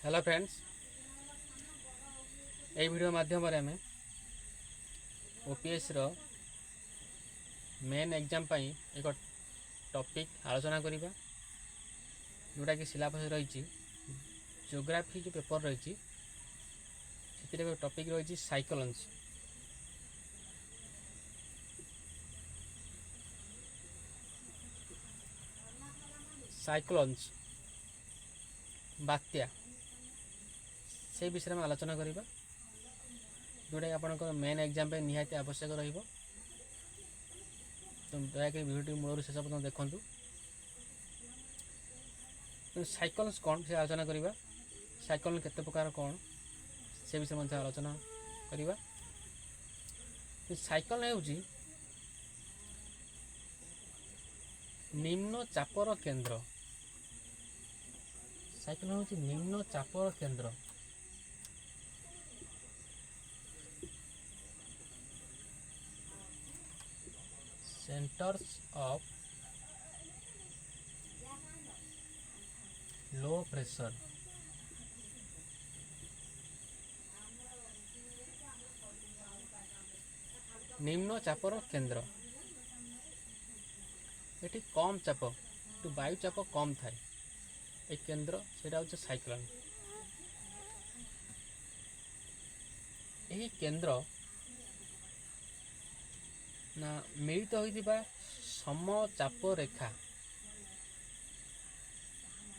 Hello friends ये video माध्यम आम ओपीएस रो मेन एग्जाम एक टॉपिक आलोचना करवा जोटा कि सिलेबस रही जियोग्राफी जो पेपर रही टॉपिक रही साइक्लोन्स। साइक्लोन्स बात्या से विषय में आलोचना करवा जोटा कि आपंकर मेन एग्जाम निहाती आवश्यक रही। तो दयाक भिडियो मूल शेष पर्यटन देखूँ। साइक्लोन्स कौन से आलोचना करवा, साइक्लोन केते प्रकार कौन से विषय में आलोचना करवा। साइक्लोन होउची निम्न चापर केंद्र। साइक्लोन होउची निम्न चापर केंद्र। Centres of low pressure. निम्न चापर केंद्र ये कम चाप वायु चाप कम थाए एक केंद्र से साइक्लोन। यही केंद्र ना मिलित होइतिबा समचाप रेखा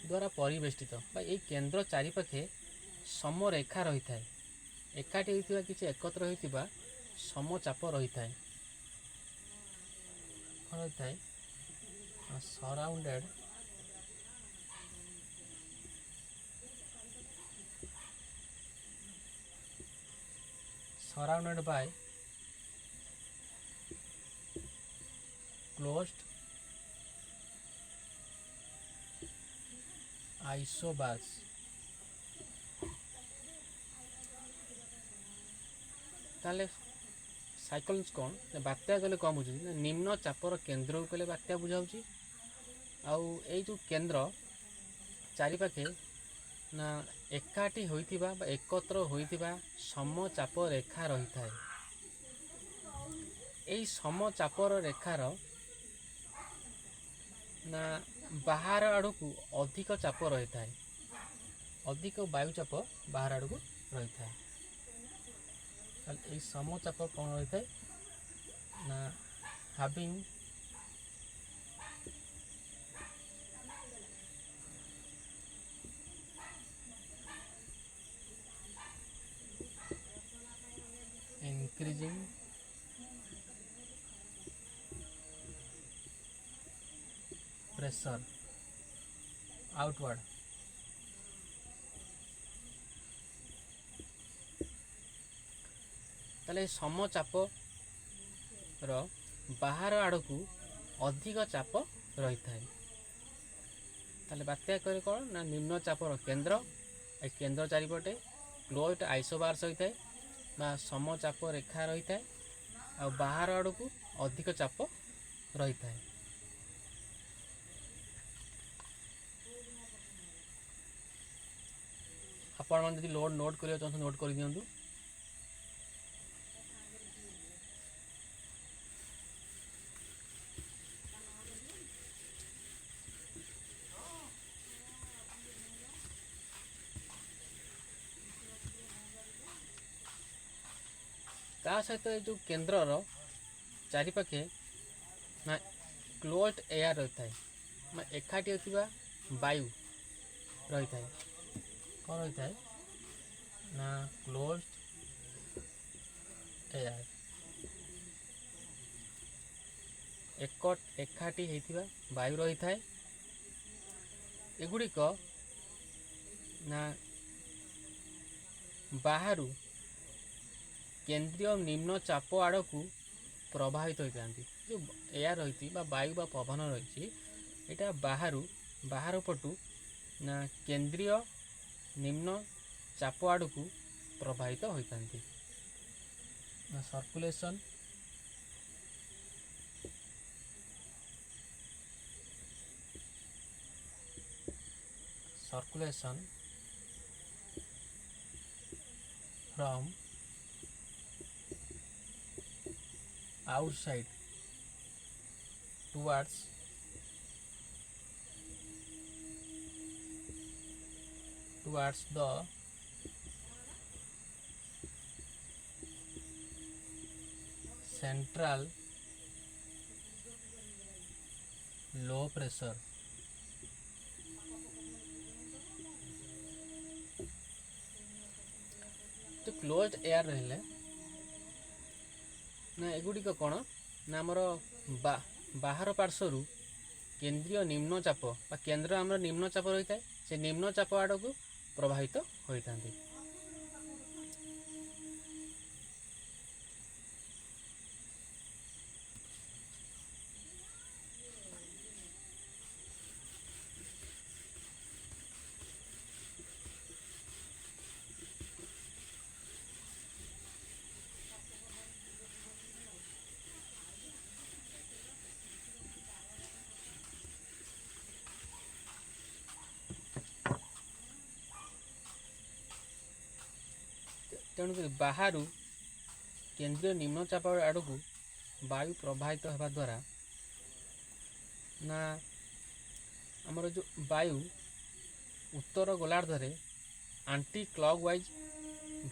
द्वारा परिवेष्टित एक केंद्र चारिपाखे समरेखा रही है। एकाठी होइतिबा किछि एकत्र होइतिबा समचाप रही है। Surrounded surrounded by closed isobars। ताले साइक्लोन्स कौन बात्या कहले कम बुझे निम्न चापर केंद्र को कहले बात्या बुझाऊँ। आउ ए जो केंद्र चारिपाखे ना एकाठी होइतिबा बा एकत्र होइतिबा समचाप रेखा रही है। यही समचापर रेखार ना बाहर आड़क अधिक चाप रही है, अधिक वायुचाप बाहर आड़क रही है। यही समचाप कौन रही है ना हैविंग increasing pressure outward। ताले समचाप रो बाहर आड़क अधिक चाप रही है। ताले बात्या करे कौन ना निम्न चापर केंद्र ए केंद्र चारिपटे क्लोज्ड आइसोबार्स होता है बा समचाप रेखा रही है। आ बाहर आड़क अधिक चाप रही है। आपण मैंने लोड नोट करिया चाहते नोट कर दियंतु। ता सहित ये जो केंद्रर चारिपाखे ना क्लोज्ड एयर रही है एकाठी होता वायु रही है। कौन रही है ना क्लोज्ड एयर एकाठी होता वायु रही है। एगुड़िक ना बाहर केंद्रीय निम्न चाप आड़क प्रभावित होता जो एयर रही वायु बा पवन रही यहाँ बाहर पटू ना केंद्रीय निम्न चाप आड़क प्रभावित होता circulation from outside towards the central low pressure तो क्लोज एयर रहिले ना एगुड़िक कौन ना आमर बाहर पार्श्वर केंद्रीय निम्नचाप बा केंद्र आमर निम्नचाप रही है से निम्नचाप आड़ को प्रभावित होता है। तेणुक बाहर केंद्रीय निम्नचाप आड़ को वायु प्रवाहित होगा द्वारा ना आमर जो वायु उत्तर गोलार्ध रे आंटी क्लॉकवाइज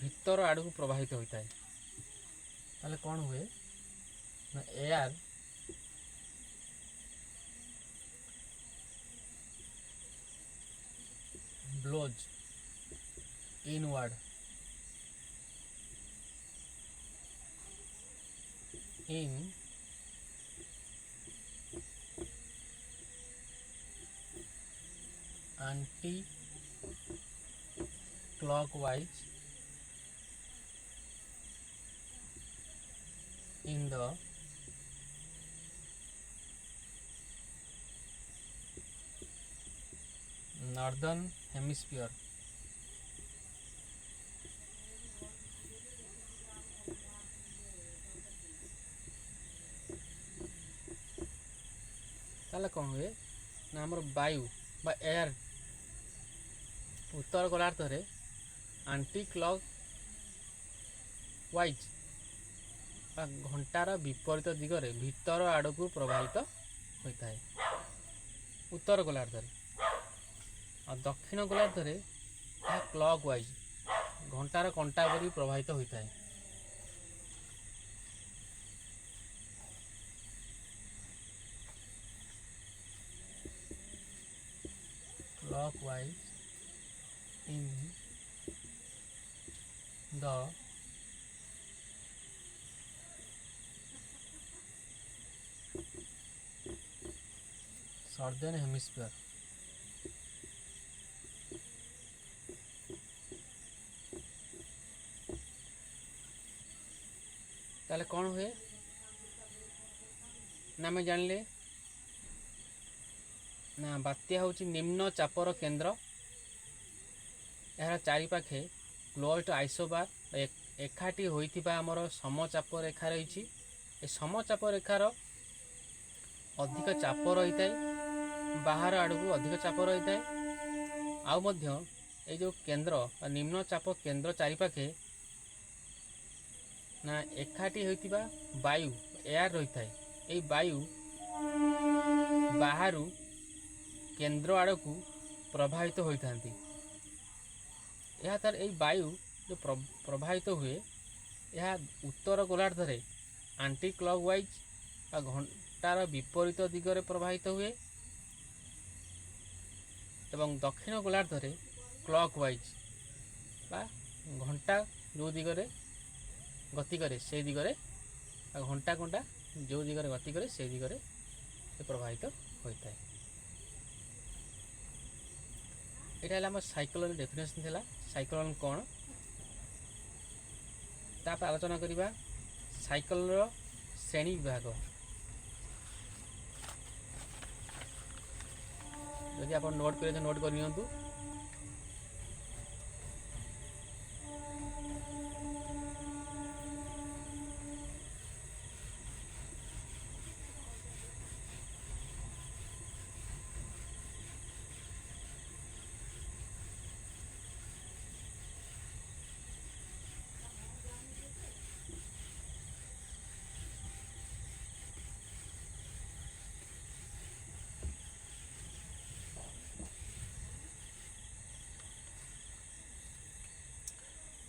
भीतर आड़ को प्रवाहित होता है। ताले कौन हुए ना air blows inward in anti-clockwise in the northern hemisphere. ताले कौन हुए ना आमर वायु बा एयर उत्तर गोलार्ध रे आंटी क्लॉक वाइज बा घंटार विपरीत दिगरे भीतर आड़ को प्रभावित होता है उत्तर गोलार्ध रे और दक्षिण गोलार्ध रे क्लॉक वाइज घंटार कंटा पर प्रभावित होता है। Clockwise in the southern hemisphere. ताले कौन हुए ना मैं जानले ना बात्या हूँ निम्न चापर केंद्र यार चारिपाखे क्लोज्ड आइसोबार एकाठी होइथिबा आमर समचाप रेखा रही समचाप रेखार अधिक चाप रही है बाहर आड़ को अधिक चाप रही है आउ मध्य ए जो केंद्र निम्न चाप केंद्र चारिपाखे ना एकाठी होइथिबा वायु एयर रही है ये वायु बाहर केंद्र आड़ को प्रभावित होता है। यह तार ये वायु जो प्रभावित हुए यह उत्तर गोलार्ध रे आंटी क्लॉकवाइज घंटार विपरीत दिगरे प्रभावित हुए एवं दक्षिण गोलार्ध रे क्लॉकवाइज बा घंटा जो दिगरे गति करे से दिगरे घंटा घंटा जो दिगरे गति करे से दिगरे प्रभावित होता है। यहाँ आम साइक्लोन डेफिनेशन थिला साइक्लोन कौन तापर आलोचना करवा साइक्लोन श्रेणी विभाग जदि आप नोट करें नोट कर नियंतु।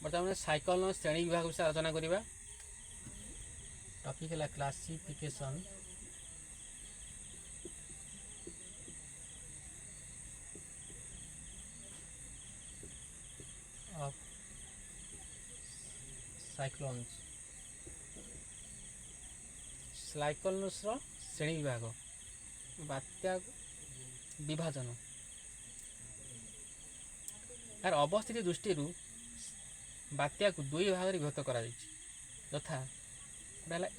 बर्तमान साइक्लोन श्रेणी विभाग विषय आलोचना करवा। टॉपिक है क्लासिफिकेशन ऑफ साइक्लोन्स। साइक्लोन्स श्रेणी विभाग बात्या विभाजन यार अवस्थिति दृष्टि बात्या को दुई भाग में विभक्त करा यथा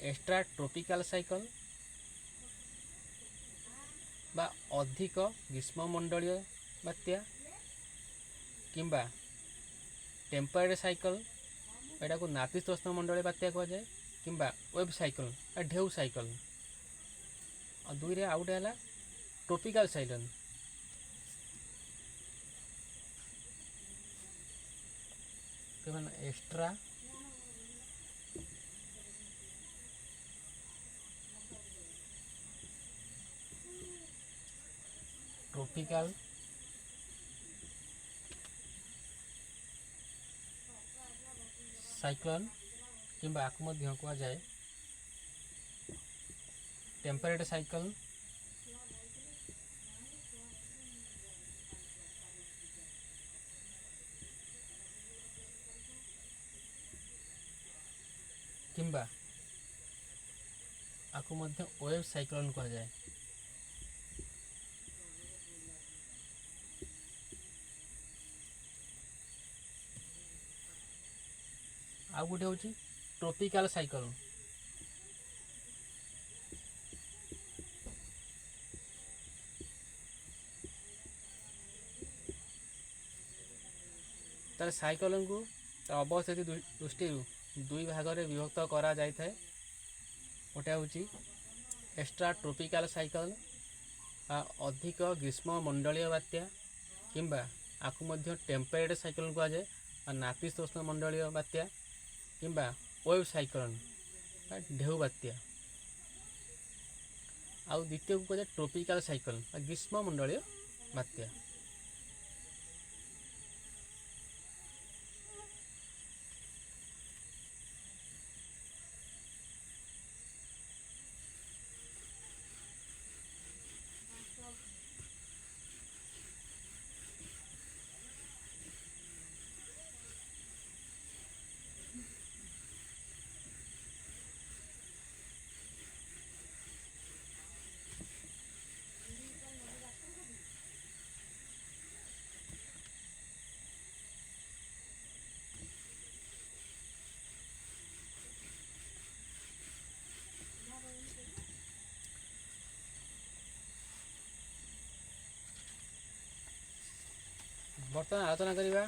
एक्स्ट्रा ट्रॉपिकल साइक्लोन बा अधिक ग्रीष्ममंडलीय बात्या किंबा टेम्परेरी साइक्लोन एटा को नातिशीतोष्ण मंडलीय बात्या कह जाए किंबा वेब साइक्लोन ढेउ साइक्लोन और दुई रे आउट है tropical cyclone. Extra tropical cyclone किंबा आपको मध्य कह जाए टेम्परेरी साइक्लोन किंबा आपको मध्य वेव साइक्लोन कह जाए। आउ गोटे हूँ ट्रॉपिकल साइक्लोन तार साइक्लोन को अवस्थिति दृष्टि दुई भाग में विभक्त करा जाए। गोटे हूँ एक्स्ट्रा ट्रॉपिकल साइक्लोन अधिक ग्रीष्म मंडलीय बात्या किंबा आपको मध्य टेम्परेरी साइक्लोन कह जाए और नातिशीतोष्ण मंडलीय बात्या किंबा वेव साइक्लोन ढेउ बात्या। आउ द्वितीय को कह ट्रॉपिकल साइक्लोन ग्रीष्म मंडलीय बात्या। बर्तमान आलोचना करवा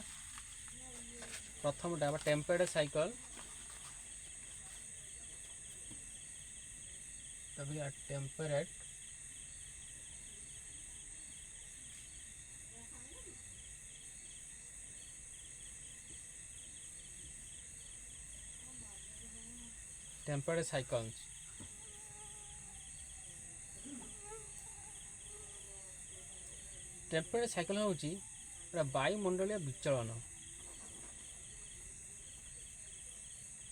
प्रथम temporary cyclone. Temperate temporary cyclone temporary cyclone हूँ वायुमंडलीय विचलन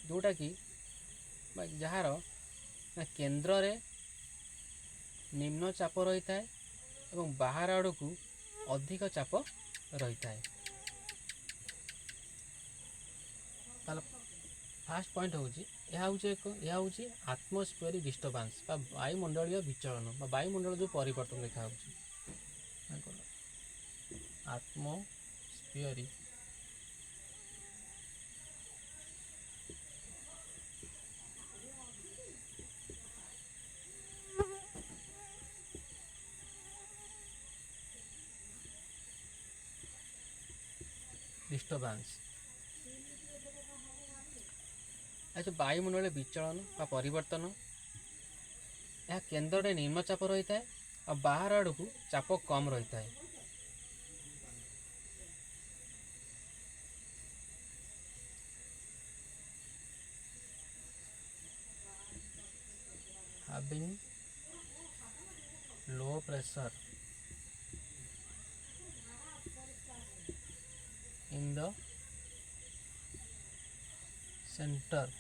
जोटा कि जार केन्द्र रे निम्न चाप रही था एवं बाहर आड़ को अधिक चाप रही था। फास्ट पॉइंट हूँ आत्मोस्फीयरिक डिस्टर्बेंस वायुमंडलीय विचलन वायुमंडल जो परिवर्तन लिखा आत्मोस्फीयरिक डिस्टर्बेंस अच्छा वायुमंडल विचलन व परिवर्तन यह केन्द्र में निम्नचाप रही है और बाहर आड़ को चाप कम रही है। having low pressure in the centre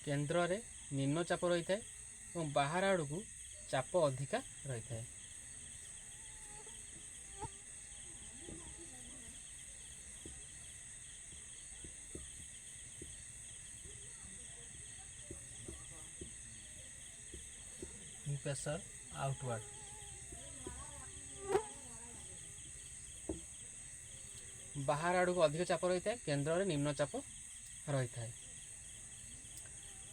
केन्द्र रे निम्न चाप रही है और बाहर आड़ को चाप अधिका रही है। प्रेशर आउटवर्ड बाहर आड़ को अधिक चाप रही है केन्द्र रे निम्न चाप रही है।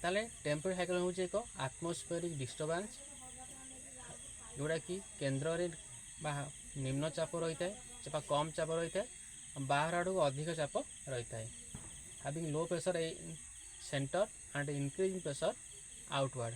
ताले टेम्परेचर साइकेल हूँ एक आटमोस्फेरिक डिस्टर्बांस जोड़ा कि केन्द्र रे निम्न चाप रही है चाप कम चाप रही है बाहर आड़ को अधिक चाप रही है। Having low pressure centre and increasing pressure outward.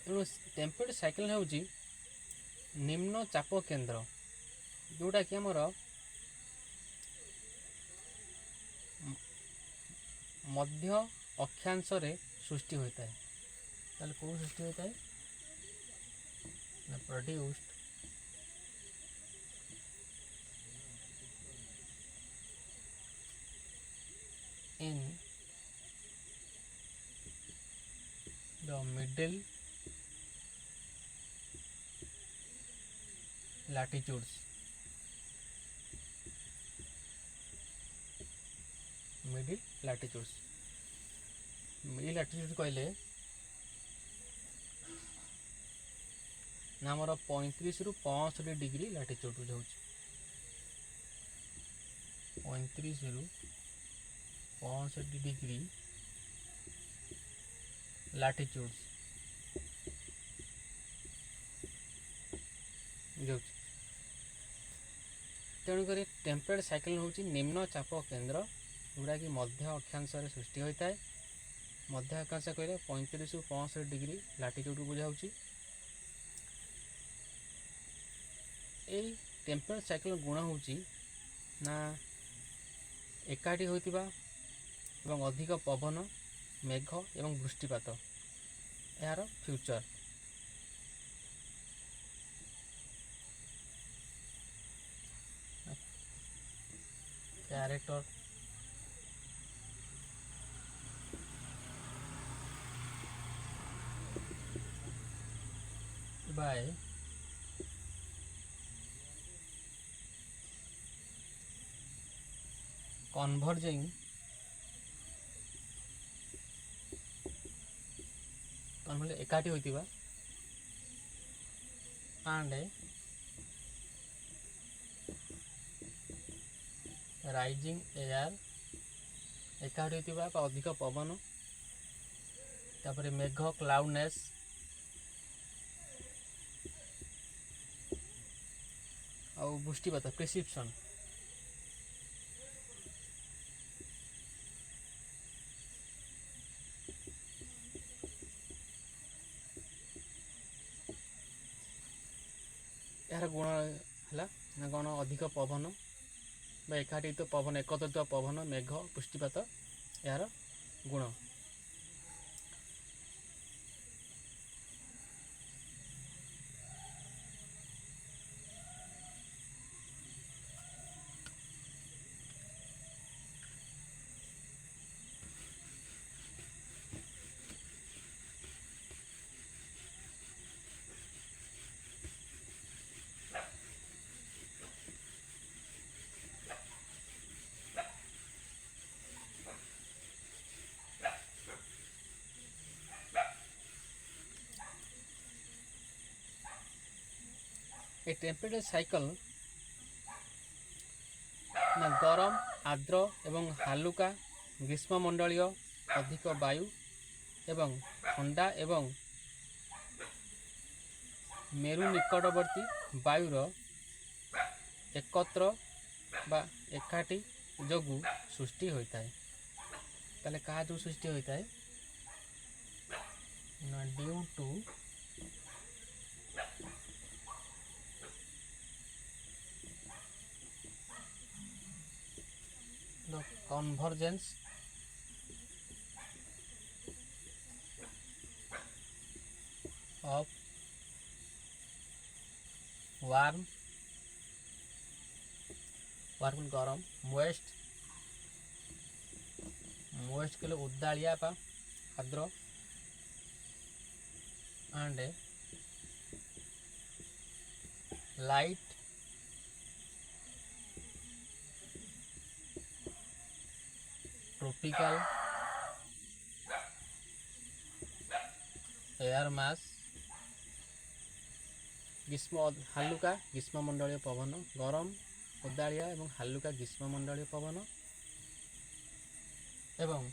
तेणु टेम्परेचर साइकेल हूँ निम्न चाप केन्द्र जोटा कि आमर मध्य अक्षांश रे सृष्टि होता है। ताले कौ सृष्टि होता है produced in the middle latitudes middle latitudes middle latitude कहले ना मोर 35 रु 65 डिग्री लैटिट्यूड बुझाऊँ 35 रु 65 डिग्री लैटिट्यूड्स बुझाऊँ। तेणुक टेम्परेचर साइकेल हूँ निम्न चाप केन्द्र जोड़ा कि मध्य अक्षांश सृष्टि होता है। मध्य अक्षांश कहले 35 रु 65 डिग्री लैटिट्यूड बुझाऊँ। टेम्परेचर साइकेल गुण हूँ ना एकाठी होइतिबा एवं अधिक पवन मेघ एवं वृष्टिपात यार फ्यूचर। कैरेक्टर बाय converging एकाठी होइतिबा and राइजिंग एयर एकाठी होइतिबा अधिक पवन तापर मेघ क्लाउडनेस और वृष्टिपात प्रेसिपिटेशन यार गुण है ना कौन अधिक पवन एकाठी तो पवन एकत्रित पवन मेघ वृष्टिपात यार गुण। ए टेम्परेचर साइकिल ना गरम आर्द्र एवं हालुका ग्रीष्ममंडलीय अधिक वायु एवं ठंडा एवं मेरु निकटवर्ती वायुर एकत्र बा एकाठी जोगु सृष्टि होता है। ताले क्या जो सृष्टि होता है ना due to the convergence of warm warm गरम मोइस्ट के लिए उद्दालिया पा आर्द्र and light tropical air mass ग्रीष्म हालुका ग्रीष्ममंडलीय पवन गरम उदाड़िया एवं हालुका ग्रीष्ममंडलीय पवन एवं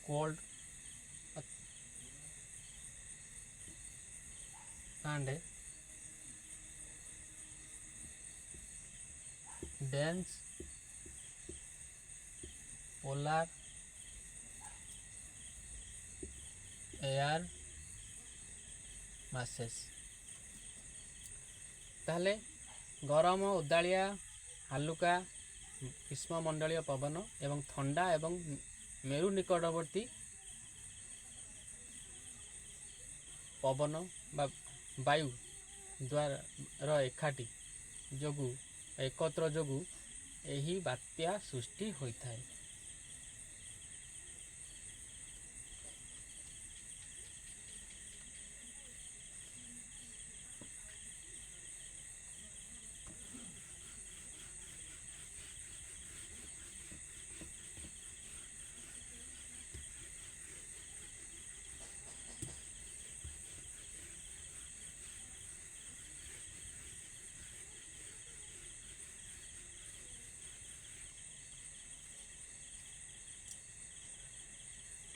cold and dense polar air masses. ताहले गरम उदाड़िया हालुका ग्रीष्ममंडलीय पवन एवं ठंडा एवं मेरु निकटवर्ती पवन बा वायु द्वारा एकाठी जोगु एकत्र जोगु एही बात्या सृष्टि होता है।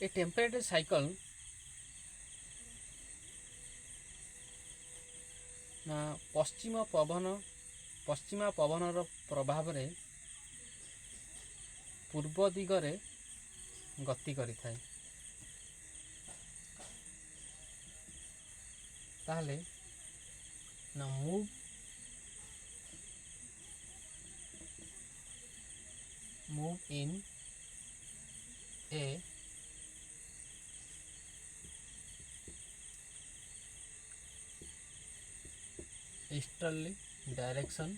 A temperature cycle पश्चिमा पवनर प्रभाव रे पूर्व दिगरे गति करिथाय। ताहले ना move in A easterly direction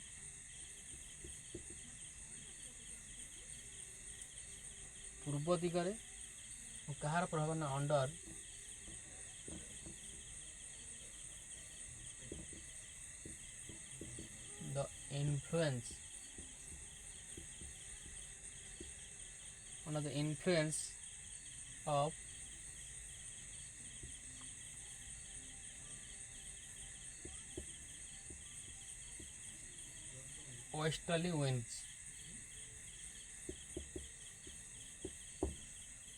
पूर्व दिगरे कहार प्रभाव ना under the influence of westerly winds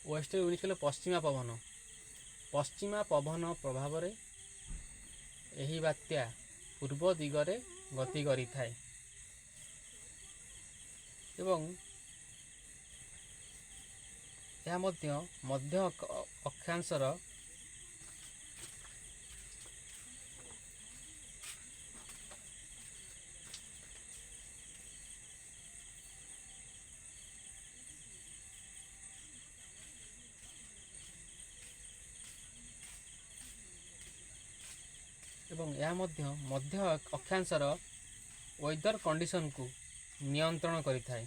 कहले पश्चिमा पवन प्रभाव रे एही बात्या पूर्व दिगरे गति करि थाए एवं यह मध्य अक्षांशर मध्य अक्षांशर वेदर कंडीशन को नियंत्रण करि थाए।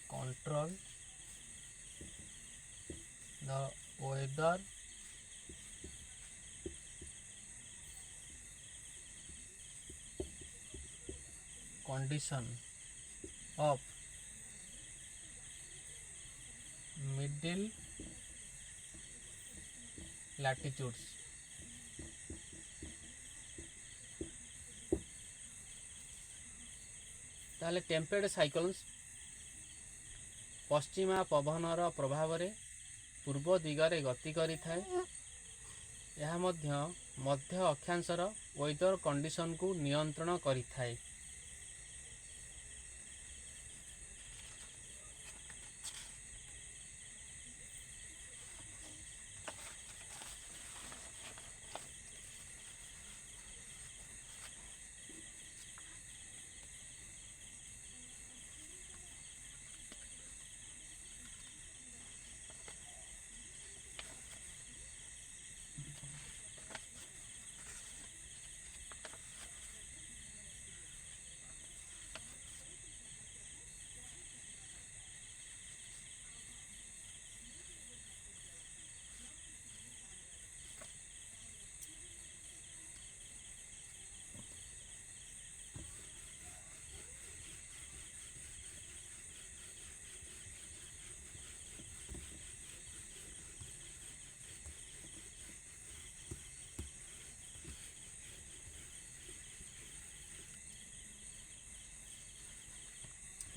Control the weather condition of middle latitudes। ताहले टेम्परेट साइक्लोन्स पश्चिमा पवनर प्रभाव रे ପୂର୍ବ ଦିଗରେ ଗତି କରିଥାଏ। ଏହା ମଧ୍ୟ ଅକ୍ଷାଂଶର ୱେଦର କଣ୍ଡିସନକୁ ନିୟନ୍ତ୍ରଣ କରିଥାଏ।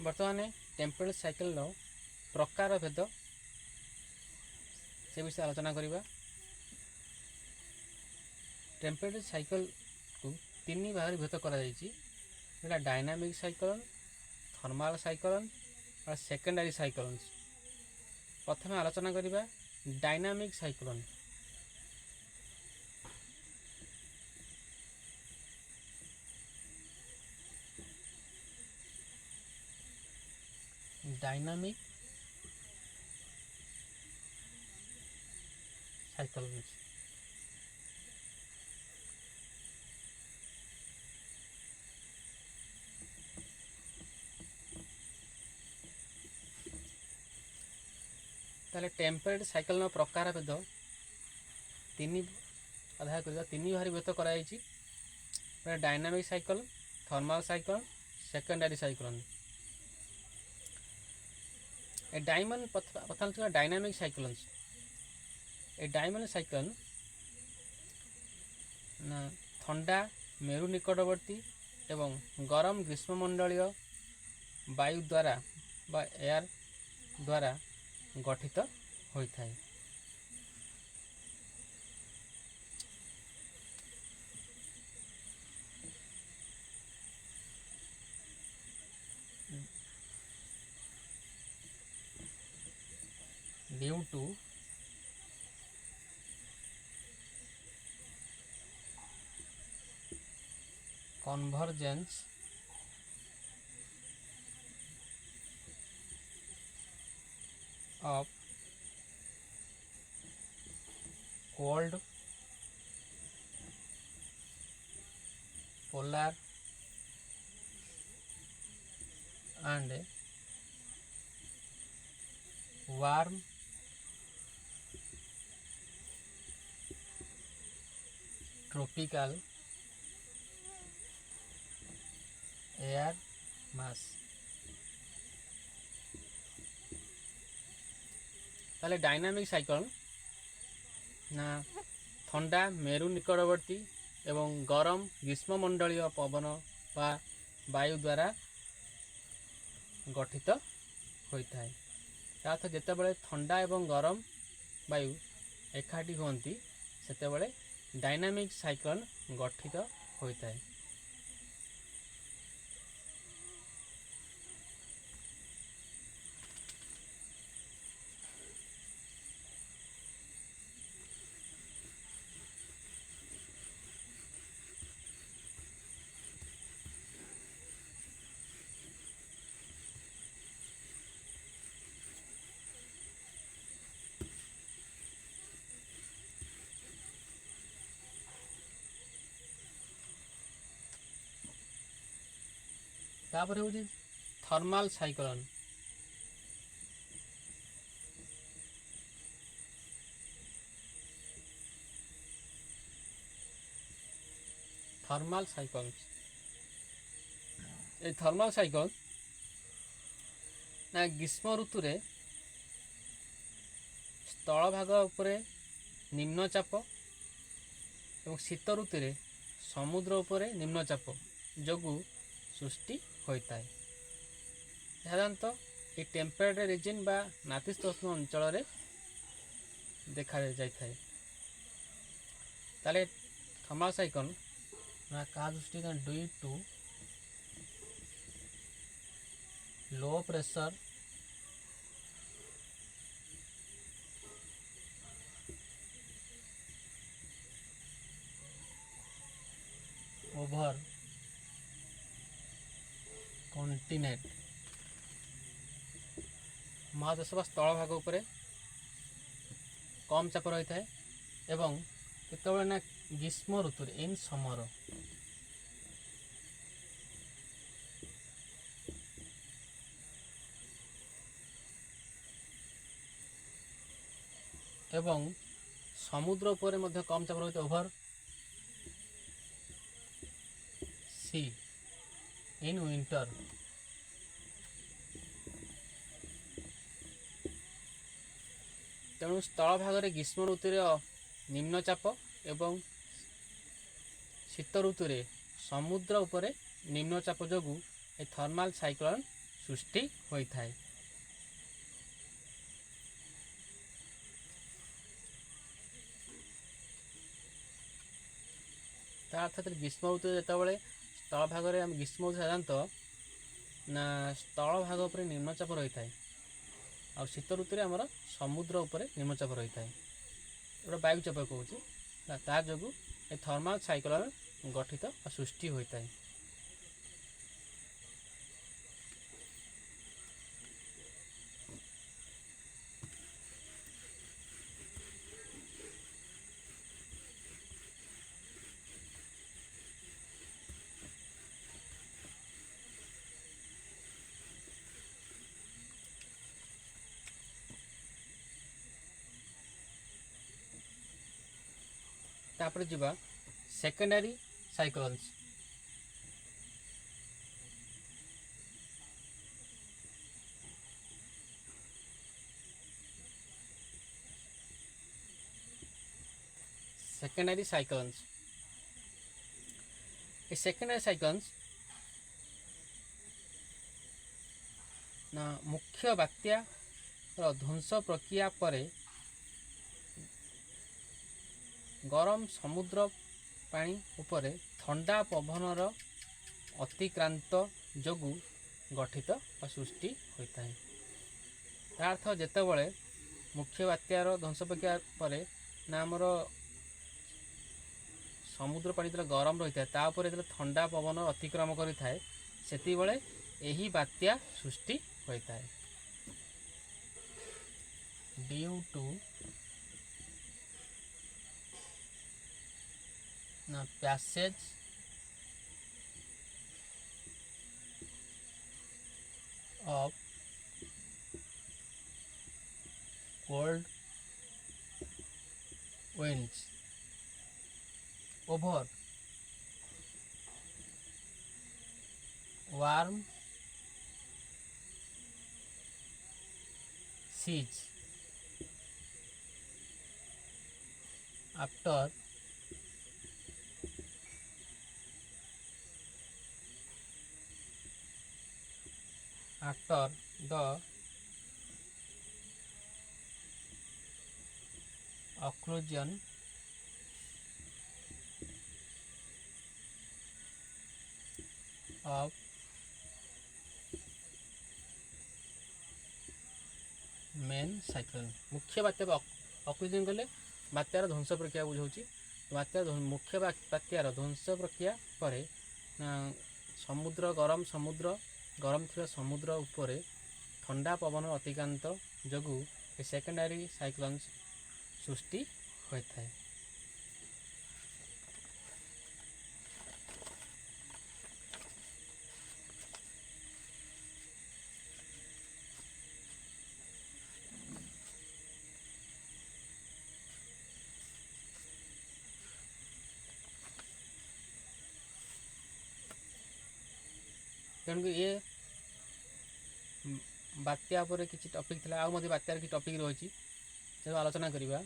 ବର୍ତ୍ତମାନ ଟେମ୍ପୋରାଲ ସାଇକେଲର ପ୍ରକାର ଭେଦ ସେ ବିଷୟରେ ଆଲୋଚନା କରିବା। ଟେମ୍ପୋରାଲ ସାଇକେଲକୁ ତିନି ଭାଗରେ ବିଭକ୍ତ କରାଯାଇଛି। ଯେଉଁଟା ଡାଇନାମିକ୍ ସାଇକ୍ଲୋନ, ଥର୍ମାଲ ସାଇକ୍ଲୋନ ଆଉ ସେକେଣ୍ଡାରୀ ସାଇକ୍ଲୋନ। ପ୍ରଥମେ ଆଲୋଚନା କରିବା ଡାଇନାମିକ୍ ସାଇକ୍ଲୋନ। डायनामिक साइक्लोन ताले टेम्परेट साइक्लोन प्रकार भेद तीन आधार कर तीन भारी भेद कर dynamic cyclone, thermal cyclone, secondary cyclone. ए डायमंड प्रथम डायनामिक साइक्लोन। ए डायमंड साइक्लोन ठंडा मेरु निकटवर्ती एवं गरम ग्रीष्ममंडलीय वायु द्वारा बा एयर द्वारा गठित होता है। Due to convergence of cold polar and warm tropical air mass. ताले डायनामिक साइक्लोन ना ठंडा मेरु निकटवर्ती एवं गरम ग्रीष्ममंडलीय पवन बा वायु द्वारा गठित होता है। अर्थ जितेबाला ठंडा एवं गरम वायु एकाठी होती सेतेबाला डायनामिक साइक्लोन गठित होता है। तापर हूँ थर्माल साइक्लोन। थर्माल साइक्लोन ए थर्माल साइक्लोन ना ग्रीष्म ऋतु रे स्थल भाग उपरे निम्नचाप और शीत ऋतु रे समुद्र उपरे निम्नचाप जोगु सृष्टि होता है। साधारणतः ये टेम्परेट रीजन बा नातिशीतोष्ण अंचल देखा जाए ताले थर्मल साइक्लोन ना का दृष्टि due to low pressure over continent महादेश बा स्थल भाग उपर कम चाप रही है एवं केतबेले ना ग्रीष्म ऋतु इन समर एवं समुद्र उपर मध्य कम चाप रही है ओवर सी इन विंटर तेणु स्थल भाग में ग्रीष्म ऋतु निम्नचाप एवं शीत ऋतु समुद्र उपरे निम्नचाप जोगु ए थर्मल साइक्लोन सृष्टि होता है। अर्थात ग्रीष्म ऋतु जो स्थल भाग में ग्रीष्म ऋतु साधारणतः ना स्थल भाग पर निम्नचाप रही है आ शीत ऋतु में आमर समुद्र उपरे निम्नचाप रही है गोटे वायुचाप कहूँ तार जो ए थर्मल साइक्लोन गठित और सृष्टि होता है। तापर जीवा secondary cyclones secondary cyclones a secondary cyclones ना मुख्य बात्या ध्वंस प्रक्रिया पर गरम समुद्र पानी उपरे ठंडा पवनर अतिक्रांत जोगु गठित और सृष्टि होता है। अर्थ जेतेबेले मुख्य बात्यार ध्वंस प्रक्रिया पर ना आमर समुद्र पानी जो गरम रही है तापर जो ठंडा पवन अतिक्रम करें से यही बात्या सृष्टि होता है। ड्यू टू ना passage of cold winds over warm seas after the occlusion of main cyclone मुख्य बात्या ऑक्लूजन कले बात्यार ध्वंस प्रक्रिया बुझाऊँगी बात्या मुख्य बात्यार ध्वंस प्रक्रिया पर समुद्र गरम थिबा समुद्र उपरे ठंडा पवन अतिक्रांत जोगु सेकेंडरी साइक्लोन सृष्टि होता है। तेणुक ये बात्या पर किसी टपिक था आउ बात्यार कि टपिक रही जो आलोचना करवा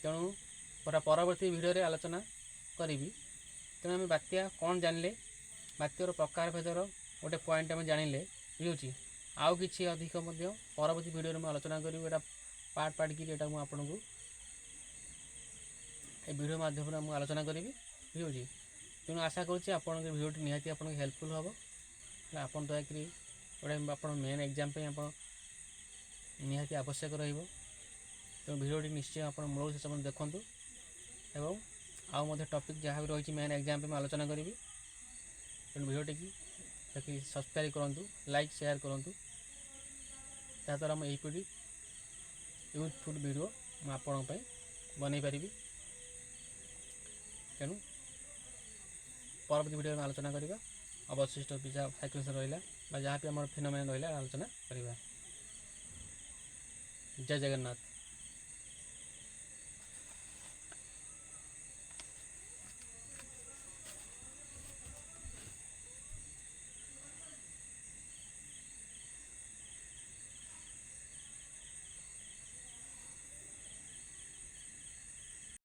तेणु परवर्ती भिडियो आलोचना करी तेणु आम बात्या कौन जानले बात्यार प्रकार भेदर गोटे पॉइंट आम जानिले बुझे आउ कि अधिक परवर्ती भिडियो में आलोचना करी पार्ट पार्ट कि आपको ଏ ଭିଡ଼ିଓ ମାଧ୍ୟମରେ ମୁଁ ଆଲୋଚନା କରିବି। ଠିକ୍ ଅଛି, ତେଣୁ ଆଶା କରୁଛି ଆପଣଙ୍କ ଭିଡ଼ିଓଟି ନିହାତି ଆପଣଙ୍କୁ ହେଲ୍ପଫୁଲ୍ ହେବ। ଆପଣ ଦୟାକରି ଗୋଟେ ଆପଣ ମେନ୍ ଏକ୍ଜାମ୍ ପାଇଁ ଆପଣ ନିହାତି ଆବଶ୍ୟକ ରହିବ। ତେଣୁ ଭିଡ଼ିଓଟି ନିଶ୍ଚୟ ଆପଣ ମୂଳରୁ ଶେଷ ପର୍ଯ୍ୟନ୍ତ ଦେଖନ୍ତୁ ଏବଂ ଆଉ ମଧ୍ୟ ଟପିକ୍ ଯାହା ବି ରହିଛି ମେନ୍ ଏକ୍ଜାମ୍ ପାଇଁ ମୁଁ ଆଲୋଚନା କରିବି। ତେଣୁ ଭିଡ଼ିଓଟିକି ସବସ୍କ୍ରାଇବ୍ କରନ୍ତୁ, ଲାଇକ୍ ସେୟାର କରନ୍ତୁ, ତାଦ୍ୱାରା ମୁଁ ଏହିପରି ୟୁଜଫୁଲ୍ ଭିଡ଼ିଓ ମୁଁ ଆପଣଙ୍କ ପାଇଁ ବନେଇ ପାରିବି। ତେଣୁ ପରବର୍ତ୍ତୀ ଭିଡ଼ିଓରେ ଆଲୋଚନା କରିବା ଅବଶିଷ୍ଟ ଯାହା ସାଇକ୍ଲୋନ୍ ରହିଲା ବା ଯାହା ବି ଆମର ଫିନୋମେନା ରହିଲା ଆଲୋଚନା କରିବା। ଜୟ ଜଗନ୍ନାଥ।